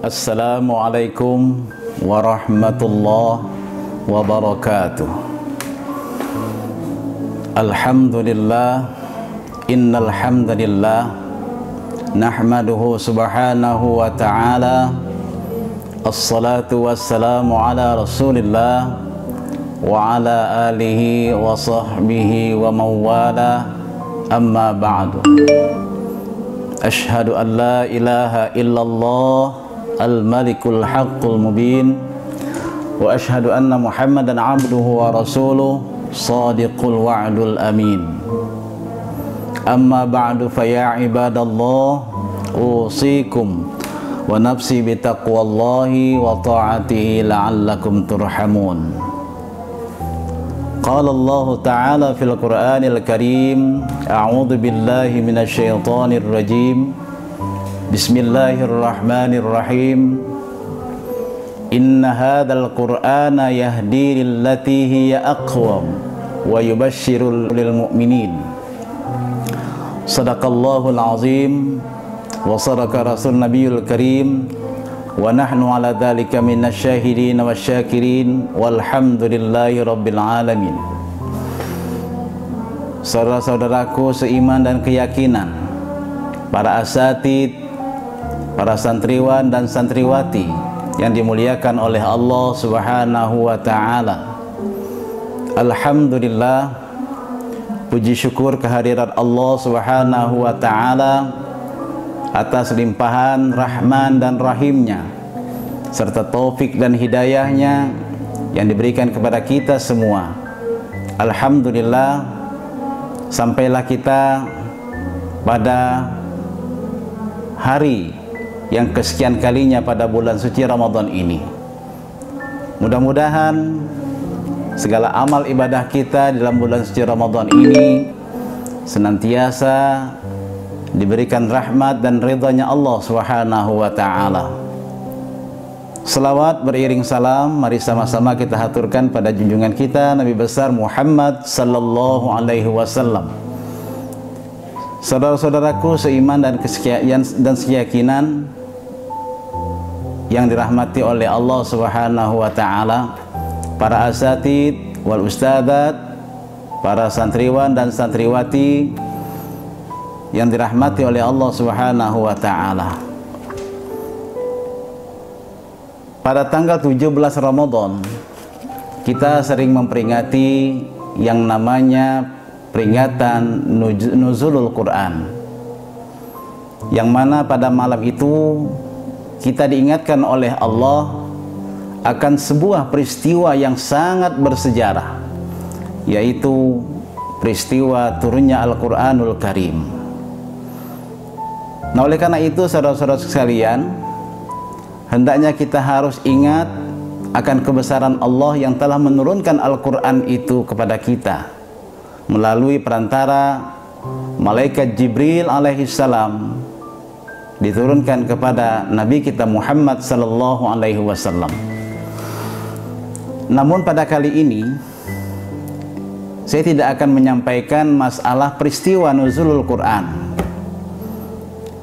Assalamualaikum warahmatullahi wabarakatuh. Alhamdulillah, innal hamdalillah nahmaduhu subhanahu wa ta'ala. Assalatu wassalamu ala Rasulillah wa ala alihi wa sahbihi wa mawala. Amma ba'du. Ashhadu an la ilaha illallah al-malikul haqqul mubin wa ashhadu anna Muhammadan abduhu wa rasuluh sadiqul wa'dul amin. Amma ba'du, fa ya ibadallah, usikum wa nafsi bitaqwallahi wa ta'atihi la'allakum turhamun. Qala Allah ta'ala fil Qur'anil Karim, a'udzu billahi minasy syaithanir rajim. Bismillahirrahmanirrahim. Inna hadzal Qur'ana yahdi lillati hiya aqwam wa yubashshirul lil mu'minin. Shadaqallahul azim wa sadaqa rasul nabiyul karim wa nahnu ala dzalika minasy syahidin wasyakirin walhamdulillahi rabbil alamin. Saudara-saudaraku seiman dan keyakinan, para asatid, para santriwan dan santriwati yang dimuliakan oleh Allah Subhanahu wa ta'ala. Alhamdulillah, puji syukur kehadirat Allah Subhanahu wa ta'ala atas limpahan rahman dan rahimnya serta taufik dan hidayahnya yang diberikan kepada kita semua. Alhamdulillah, sampailah kita pada hari yang kesekian kalinya pada bulan suci Ramadan ini. Mudah-mudahan segala amal ibadah kita dalam bulan suci Ramadan ini senantiasa diberikan rahmat dan ridhanya Allah Subhanahu wa ta'ala. Selawat beriring salam, mari sama-sama kita haturkan pada junjungan kita Nabi besar Muhammad sallallahu alaihi wasallam. Saudara-saudaraku seiman dan keyakinan yang dirahmati oleh Allah Subhanahu wa ta'ala, para asatid wal ustadzat, para santriwan dan santriwati yang dirahmati oleh Allah Subhanahu wa ta'ala. Pada tanggal 17 Ramadan kita sering memperingati yang namanya peringatan nuzulul Quran, yang mana pada malam itu kita diingatkan oleh Allah akan sebuah peristiwa yang sangat bersejarah, yaitu peristiwa turunnya Al-Quranul Karim. Nah, oleh karena itu saudara-saudara sekalian, hendaknya kita harus ingat akan kebesaran Allah yang telah menurunkan Al-Quran itu kepada kita melalui perantara malaikat Jibril alaihissalam, diturunkan kepada Nabi kita Muhammad sallallahu alaihi wasallam. Namun pada kali ini saya tidak akan menyampaikan masalah peristiwa nuzulul Quran.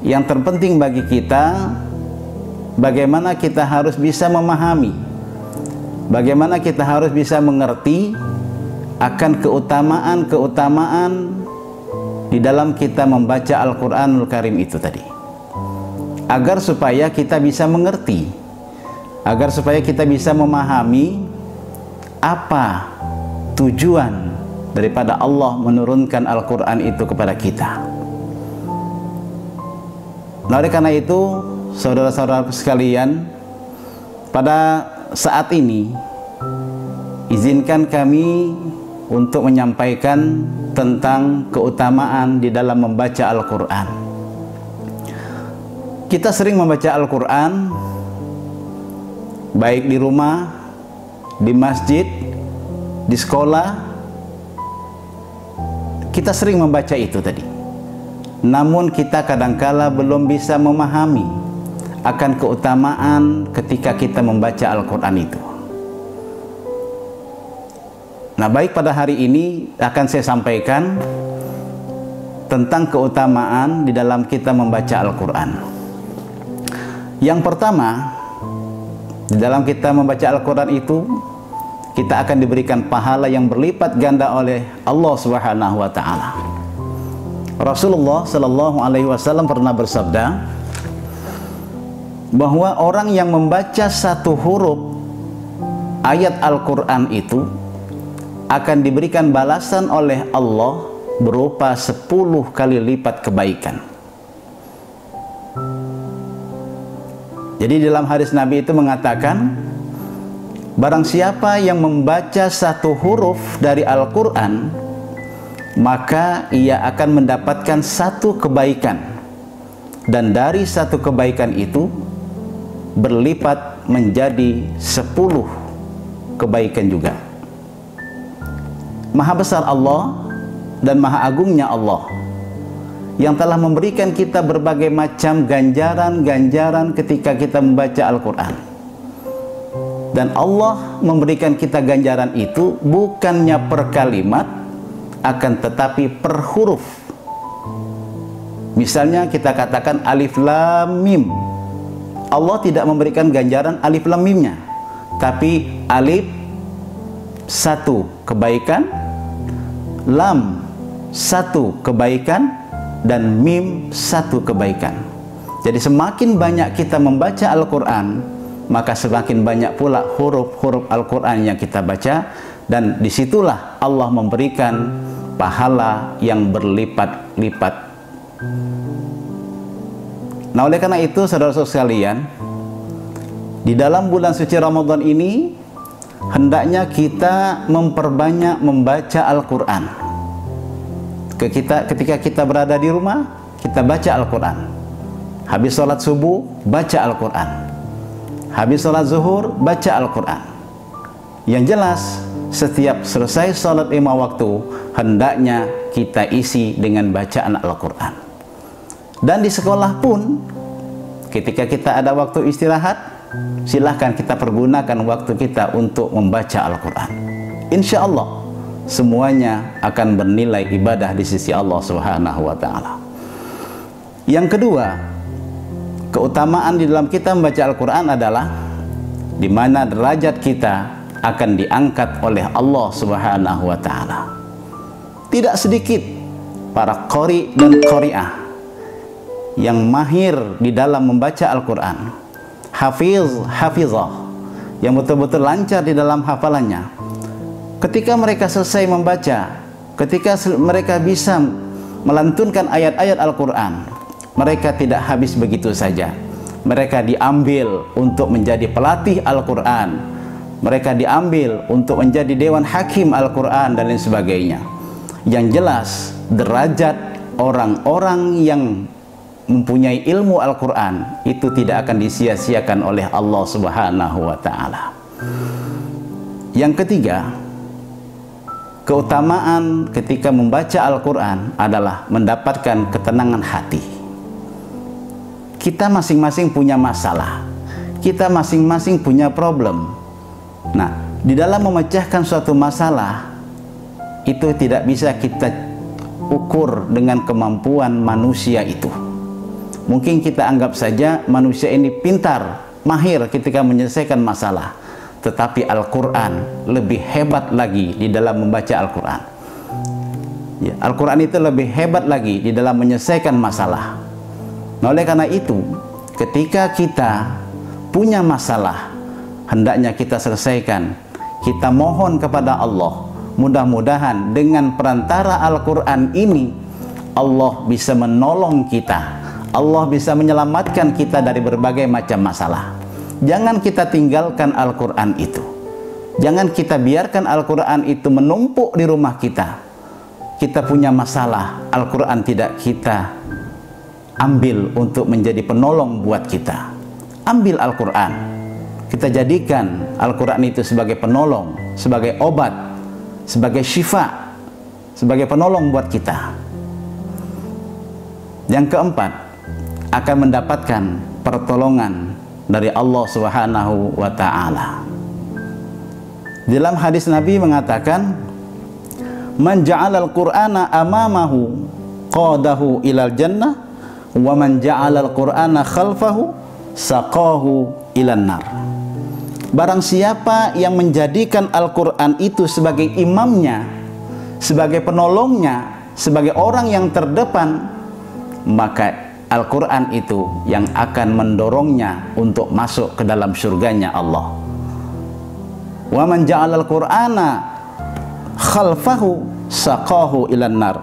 Yang terpenting bagi kita, bagaimana kita harus bisa memahami, bagaimana kita harus bisa mengerti akan keutamaan-keutamaan di dalam kita membaca Al-Quranul Karim itu tadi, agar supaya kita bisa mengerti, agar supaya kita bisa memahami apa tujuan daripada Allah menurunkan Al-Quran itu kepada kita. Nah, oleh karena itu saudara-saudara sekalian, pada saat ini izinkan kami untuk menyampaikan tentang keutamaan di dalam membaca Al-Quran. Kita sering membaca Al-Quran baik di rumah, di masjid, di sekolah, kita sering membaca itu tadi. Namun kita kadangkala belum bisa memahami akan keutamaan ketika kita membaca Al-Quran itu. Nah, baik pada hari ini akan saya sampaikan tentang keutamaan di dalam kita membaca Al-Quran. Yang pertama, di dalam kita membaca Al-Quran itu kita akan diberikan pahala yang berlipat ganda oleh Allah Subhanahu wa taala. Rasulullah sallallahu alaihi wasallam pernah bersabda bahwa orang yang membaca satu huruf ayat Al-Qur'an itu akan diberikan balasan oleh Allah berupa 10 kali lipat kebaikan. Jadi dalam hadis Nabi itu mengatakan, barang siapa yang membaca satu huruf dari Al-Quran, maka ia akan mendapatkan satu kebaikan, dan dari satu kebaikan itu berlipat menjadi 10 kebaikan juga. Maha besar Allah dan maha agungnya Allah yang telah memberikan kita berbagai macam ganjaran-ganjaran ketika kita membaca Al-Quran. Dan Allah memberikan kita ganjaran itu bukannya per kalimat, akan tetapi per huruf. Misalnya kita katakan alif lam mim. Allah tidak memberikan ganjaran alif lam mimnya, tapi alif 1 kebaikan, lam 1 kebaikan, dan mim 1 kebaikan. Jadi semakin banyak kita membaca Al-Quran, maka semakin banyak pula huruf-huruf Al-Quran yang kita baca, dan disitulah Allah memberikan pahala yang berlipat-lipat. Nah, oleh karena itu saudara-saudara sekalian, di dalam bulan suci Ramadan ini hendaknya kita memperbanyak membaca Al-Quran. Ketika kita berada di rumah, kita baca Al-Quran. Habis sholat subuh, baca Al-Quran. Habis sholat zuhur, baca Al-Quran. Yang jelas, setiap selesai sholat 5 waktu, hendaknya kita isi dengan bacaan Al-Quran. Dan di sekolah pun, ketika kita ada waktu istirahat, silahkan kita pergunakan waktu kita untuk membaca Al-Quran. Insya Allah, semuanya akan bernilai ibadah di sisi Allah Subhanahu wa ta'ala. Yang kedua, keutamaan di dalam kita membaca Al-Quran adalah di mana derajat kita akan diangkat oleh Allah Subhanahu wa ta'ala. Tidak sedikit para qori dan qori'ah yang mahir di dalam membaca Al-Quran, hafizah, yang betul-betul lancar di dalam hafalannya. Ketika mereka selesai membaca, ketika mereka bisa melantunkan ayat-ayat Al-Quran, mereka tidak habis begitu saja. Mereka diambil untuk menjadi pelatih Al-Quran. Mereka diambil untuk menjadi dewan hakim Al-Quran dan lain sebagainya. Yang jelas, derajat orang-orang yang mempunyai ilmu Al-Quran itu tidak akan disia-siakan oleh Allah Subhanahu wa ta'ala. Yang ketiga, keutamaan ketika membaca Al-Quran adalah mendapatkan ketenangan hati. Kita masing-masing punya masalah, kita masing-masing punya problem. Nah, di dalam memecahkan suatu masalah itu tidak bisa kita ukur dengan kemampuan manusia itu. Mungkin kita anggap saja manusia ini pintar, mahir ketika menyelesaikan masalah. Tetapi Al-Quran lebih hebat lagi di dalam membaca Al-Quran. Ya, Al-Quran itu lebih hebat lagi di dalam menyelesaikan masalah. Nah, oleh karena itu, ketika kita punya masalah, hendaknya kita selesaikan. Kita mohon kepada Allah, mudah-mudahan dengan perantara Al-Quran ini, Allah bisa menolong kita. Allah bisa menyelamatkan kita dari berbagai macam masalah. Jangan kita tinggalkan Al-Quran itu. Jangan kita biarkan Al-Quran itu menumpuk di rumah kita. Kita punya masalah, Al-Quran tidak kita ambil untuk menjadi penolong buat kita. Ambil Al-Quran. Kita jadikan Al-Quran itu sebagai penolong, sebagai obat, sebagai syifa sebagai penolong buat kita. Yang keempat, akan mendapatkan pertolongan dari Allah Subhanahu wa Ta'ala. Dalam hadis Nabi mengatakan, man ja'alal Qur'ana amamahu qadahu ilal jannah, wa man ja'alal Qur'ana khalfahu saqahu ilan nar. Barang siapa yang menjadikan Al-Quran itu sebagai imamnya, sebagai penolongnya, sebagai orang yang terdepan, maka Al-Quran itu yang akan mendorongnya untuk masuk ke dalam surganya Allah. Wa man ja'alal Qur'ana khalfahu saqahu ilan nar.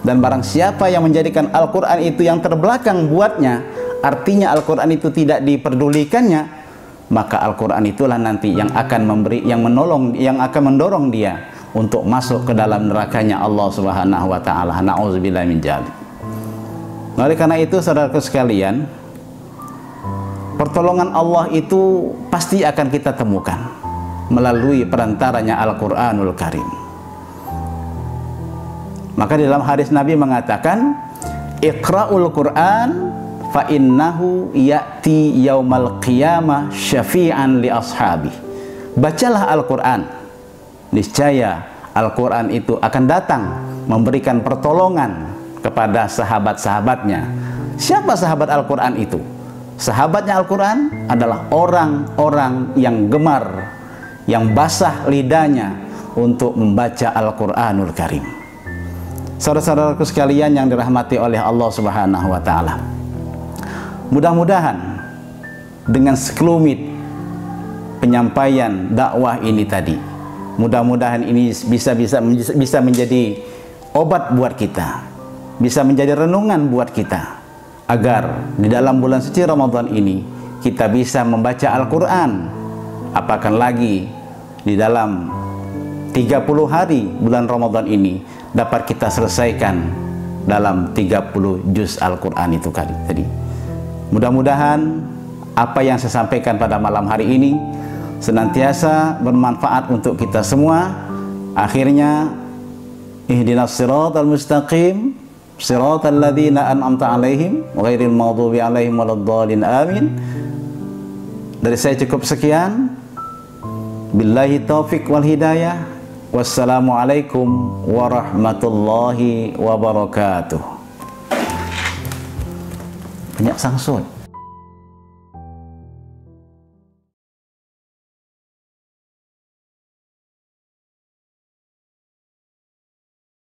Dan barang siapa yang menjadikan Al-Quran itu yang terbelakang buatnya, artinya Al-Quran itu tidak diperdulikannya, maka Al-Quran itulah nanti yang akan memberi, yang menolong, yang akan mendorong dia untuk masuk ke dalam nerakanya Allah Subhanahu wa Ta'ala. Na'udzubillah min dzalik. Oleh karena itu, saudaraku sekalian, pertolongan Allah itu pasti akan kita temukan melalui perantaranya Al-Quranul Karim. Maka di dalam hadis Nabi mengatakan, Iqra'ul Qur'an fa innahu ya'ti yaumal qiyamah syafi'an li ashabi. Bacalah Al-Quran, niscaya Al-Quran itu akan datang memberikan pertolongan kepada sahabat-sahabatnya. Siapa sahabat Al-Quran itu? Sahabatnya Al-Quran adalah orang-orang yang gemar, yang basah lidahnya untuk membaca Al-Quranul Karim. Saudara-saudaraku sekalian yang dirahmati oleh Allah Subhanahu wa Ta'ala, mudah-mudahan dengan sekelumit penyampaian dakwah ini tadi, mudah-mudahan ini bisa menjadi obat buat kita, bisa menjadi renungan buat kita, agar di dalam bulan suci Ramadan ini kita bisa membaca Al-Quran. Apakah lagi di dalam 30 hari bulan Ramadan ini dapat kita selesaikan dalam 30 juz Al-Quran itu tadi. Mudah-mudahan apa yang saya sampaikan pada malam hari ini senantiasa bermanfaat untuk kita semua. Akhirnya, ihdinas siratal mustaqim, siratal ladzina an'amta alaihim ghairil maghdubi alaihim waladdallin, amin. Dari saya cukup sekian. Billahi taufik wal hidayah. Wassalamualaikum warahmatullahi wabarakatuh. Banyak sangsut.